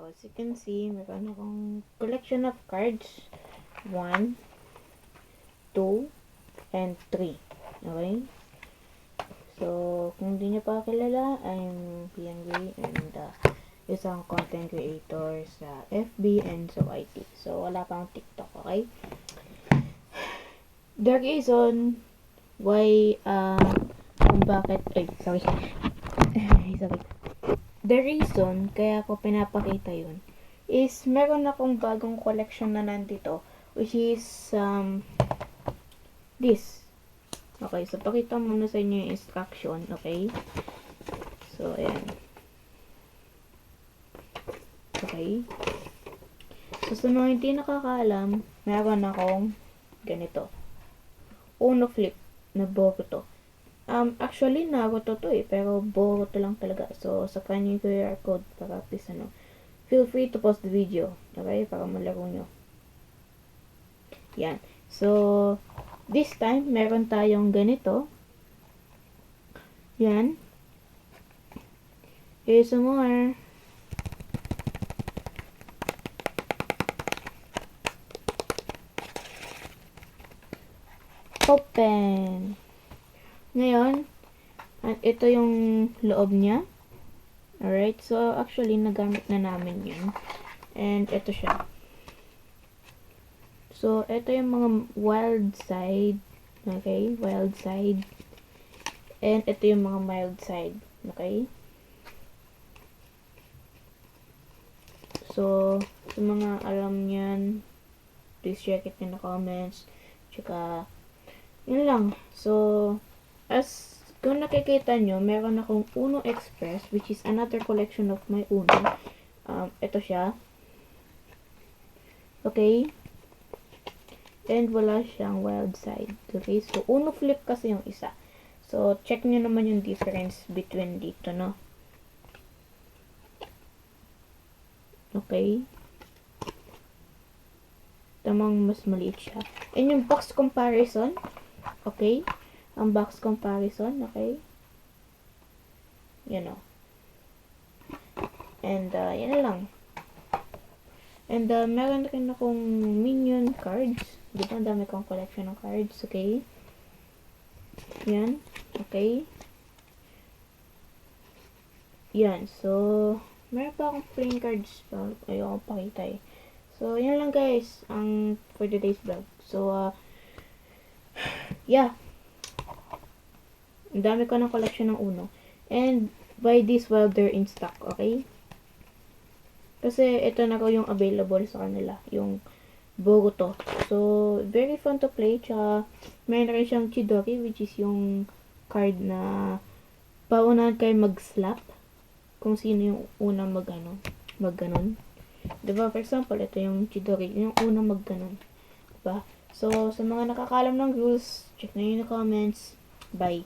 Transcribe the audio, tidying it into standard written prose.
as you can see, meron akong collection of cards. 1, 2, and 3. Okay? So, kung hindi nyo pa kilala, I'm PNG and isang content creator sa FB and sa YT. So, wala pang TikTok, okay? The reason why, kung bakit, sorry. The reason kaya ko pinapakita yun is meron akong bagong collection na nandito, which is, this. Okay, so pakita muna sa inyo yung instruction, okay? So, ayan. Okay. So, sa mga hindi nakakaalam, meron akong ganito. Uno flip na Boruto. Actually, Naruto to pero Boruto lang talaga. So, sa kanya yung QR code para please, feel free to pause the video. Okay? Para malaro nyo. Yan. So, this time, meron tayong ganito. Yan. Here's some more. Open. Ngayon, ito yung loob niya. Alright, so actually, nagamit na namin yun. And ito siya. So, ito yung mga wild side. Okay, wild side. And ito yung mga mild side. Okay? So, sa mga alam niyan, please check it in the comments. Tsaka, yun lang. So, as kung nakikita nyo, meron akong Uno Express, which is another collection of my Uno. Ito siya. Okay? And wala siyang wild side. Okay? So, Uno Flip kasi yung isa. So, check nyo naman yung difference between dito, no? Okay? Tamang mas maliit siya. And yung box comparison, okay? Ang box comparison, okay? You know. And, yan lang. And, meron rin akong minion cards. Di ba, ang dami kong collection ng cards, okay? Yan, okay? Yan, so, meron pa akong playing cards pa. Ayoko pakita eh. So, yan lang guys, for today's vlog. So, yeah. Ang dami ko ng collection ng Uno. And, buy this while they're in stock, okay? Kasi, ito na ko yung available sa kanila. Yung Boruto. So, very fun to play. Tsaka, mayroon rin siyang Chidori, which is yung card na paunahan kayo mag-slap. Kung sino yung unang mag-ganon. Diba? For example, ito yung Chidori. Yung unang mag-ganon. Diba? So, sa mga nakakalam ng rules, check na yun in the comments. Bye.